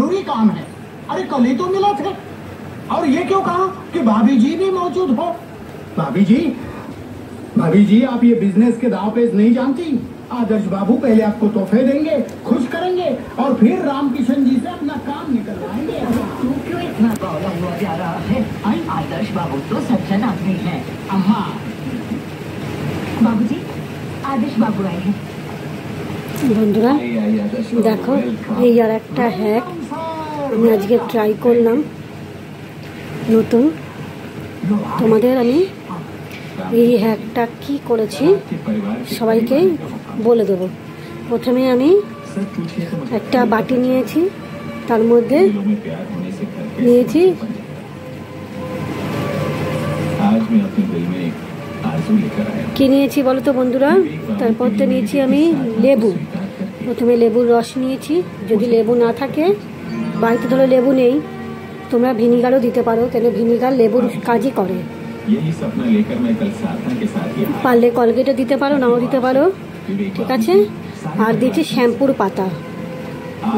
जरूरी काम है। अरे कल ही तो मिला थे, और ये क्यों कहा कि भाभी जी भी मौजूद हो? भाभी जी आप ये बिजनेस के दाव पेच नहीं जानती। आदर्श बाबू पहले आपको तोहफे देंगे, खुश करेंगे, और फिर रामकिशन जी से अपना काम निकलवाएंगे। तू क्यों इतना गौरव हुआ जा रहा है? आदर्श बाबू तो सज्जन आदमी है। अम्मा बाबूजी, आदर्श बाबू आए हैं। বন্ধুরা দেখো এই আর একটা হ্যাক আমি আজকে ট্রাই করলাম নতুন। তোমাদের আমি এই হ্যাকটা কি করেছি সবাইকে বলে দেব। প্রথমে আমি একটা বাটি নিয়েছি, তার মধ্যে নিয়েছি কি নিয়েছি বলো তো বন্ধুরা। তারপর তো নিয়েছি আমি লেবু। প্রথমে লেবুর রস নিয়েছি। যদি লেবু না থাকে, বাড়িতে ধরো লেবু নেই, তোমরা ভিনিগারও দিতে পারো, কেন ভিনিগার লেবুর কাজই করে। পারলে কলগেটও দিতে পারো, নাও দিতে পারো, ঠিক আছে। আর দিয়েছি শ্যাম্পুর পাতা,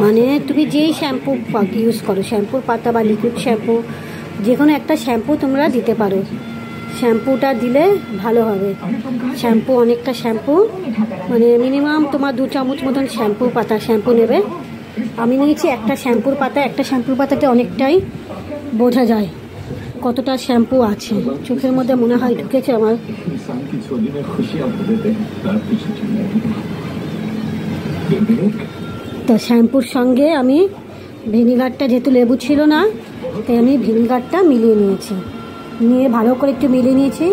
মানে তুমি যেই শ্যাম্পু ইউজ করো, শ্যাম্পুর পাতা বা লিকুইড শ্যাম্পু, যে কোনো একটা শ্যাম্পু তোমরা দিতে পারো। শ্যাম্পুটা দিলে ভালো হবে। শ্যাম্পু অনেকটা শ্যাম্পু, মানে মিনিমাম তোমার 2 চামচ মতন শ্যাম্পু নেবে। আমি নিয়েছি একটা শ্যাম্পুর পাতা। একটা শ্যাম্পুর পাতাতে অনেকটাই বোঝা যায় কতটা শ্যাম্পু আছে। চোখের মধ্যে মনে হয় ঢুকেছে আমার। তো শ্যাম্পুর সঙ্গে আমি ভিনিগারটা, যেহেতু লেবু ছিল না, তাই আমি ভিনিগারটা মিলিয়ে নিয়েছি। নিয়ে ভালো করে একটু মিলিয়ে নিয়েছি।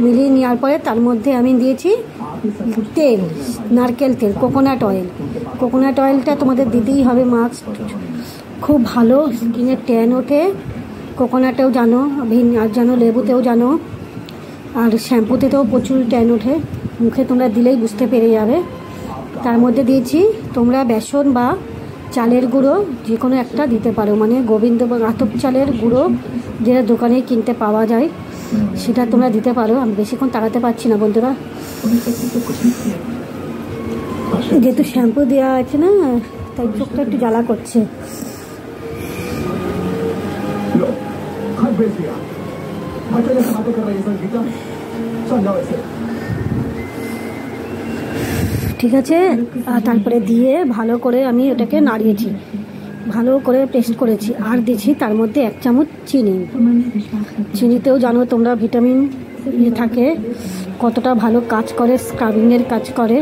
মিলিয়ে নেওয়ার পরে তার মধ্যে আমি দিয়েছি তেল, নারকেল তেল, কোকোনাট অয়েল। কোকোনাট অয়েলটা তোমাদের দিতেই হবে মাস্ট। খুব ভালো স্কিনের ট্যান ওঠে। কোকোনাটেও জানো, আর জানো লেবুতেও জানো, আর শ্যাম্পুতেও প্রচুর ট্যান ওঠে। মুখে তোমরা দিলেই বুঝতে পেরে যাবে। তার মধ্যে দিয়েছি তোমরা বেসন বা চালের গুঁড়ো যে কোনো একটা দিতে পারো, মানে গোবিন্দ বা আতপ চালের গুঁড়ো যেটা দোকানে কিনতে পাওয়া যায়, সেটা তোমরা দিতে পারো। আমি বেশিক্ষণ তাড়াতে পারছি না বন্ধুরা, যেহেতু শ্যাম্পু দেওয়া আছে না, তাই চোখটা একটু জ্বালা করছে। ঠিক আছে। আর তারপরে দিয়ে ভালো করে আমি ওটাকে নাড়িয়েছি, ভালো করে পেস্ট করেছি। আর দিয়েছি তার মধ্যে 1 চামচ চিনি। চিনিতেও জানো তোমরা ভিটামিন থাকে, কতটা ভালো কাজ করে, স্ক্রাবিংয়ের কাজ করে।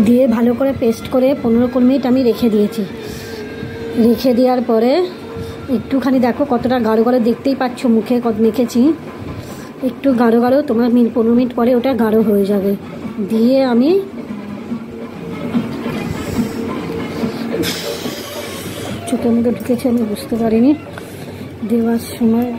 দিয়ে ভালো করে পেস্ট করে 15 মিনিট আমি রেখে দিয়েছি। রেখে দেওয়ার পরে একটুখানি দেখো কতটা গাঢ় গাঢ়, দেখতেই পাচ্ছ মুখে কত মেখেছি। একটু গাঢ় গাঢ়, তোমরা 15 মিনিট পরে ওটা গাঢ় হয়ে যাবে। দিয়ে আমি চোখের মধ্যে ঢুকেছে, আমি বুঝতে পারিনি দেওয়ার সময়।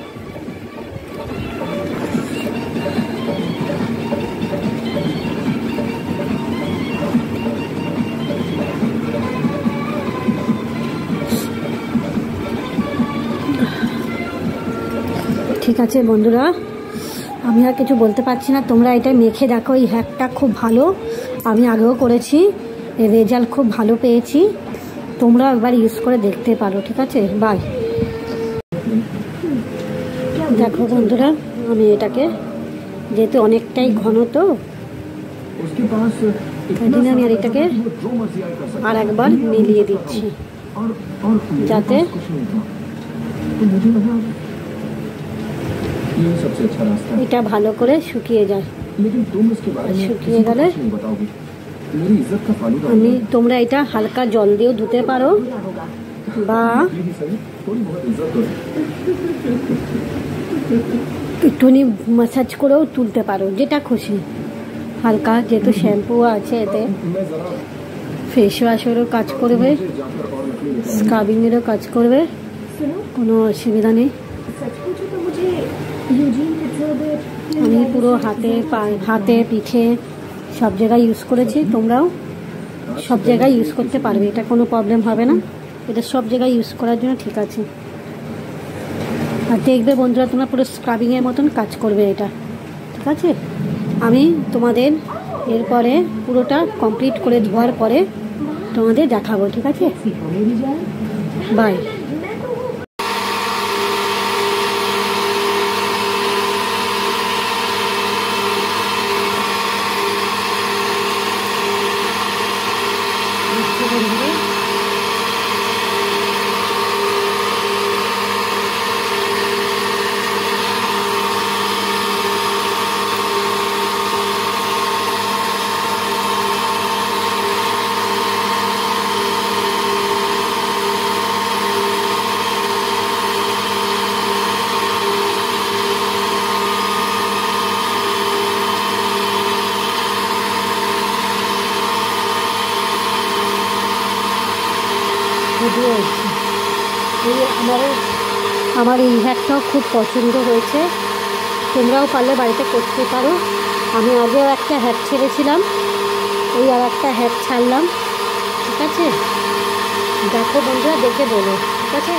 ঠিক আছে বন্ধুরা, আমি আর কিছু বলতে পারছি না। তোমরা এটা মেখে দেখো, এই হ্যাকটা খুব ভালো। আমি আগেও করেছি, রেজাল্ট খুব ভালো পেয়েছি। তোমরা একবার ইউজ করে দেখতে পারো, ঠিক আছে। বাই। দেখো বন্ধুরা, আমি এটাকে, যেহেতু অনেকটাই ঘন, তো আমি আর এটাকে আর একবার মিলিয়ে দিচ্ছি, যাতে এটা ভালো করে শুকিয়ে যায়। শুকিয়ে গেলে তোমরা এটা হালকা জল দিয়েও ধুতে পারো, বা একটুখানি ম্যাসাজ করেও তুলতে পারো, যেটা খুশি। হালকা, যেহেতু শ্যাম্পু আছে এতে, ফেস ওয়াশেরও কাজ করবে, স্ক্রাবিংয়েরও কাজ করবে, কোনো অসুবিধা নেই। আমি পুরো হাতে পিঠে সব জায়গায় ইউজ করেছি। তোমরাও সব জায়গায় ইউজ করতে পারবে, এটা কোনো প্রবলেম হবে না। এটা সব জায়গায় ইউজ করার জন্য ঠিক আছে। আর দেখবে বন্ধুরা, তোমরা পুরো স্ক্রাবিংয়ের মতন কাজ করবে এটা, ঠিক আছে? আমি তোমাদের এরপরে পুরোটা কমপ্লিট করে ধোয়ার পরে তোমাদের দেখাবো, ঠিক আছে? বাই। আমার এই হ্যাটটাও খুব পছন্দ হয়েছে, তোমরাও পারলে বাড়িতে করতে পারো। আমি আগেও একটা হ্যাট ছেড়েছিলাম, এই আর একটা হ্যাট ছাড়লাম, ঠিক আছে? দেখো বন্ধুরা, দেখে বলো, ঠিক আছে?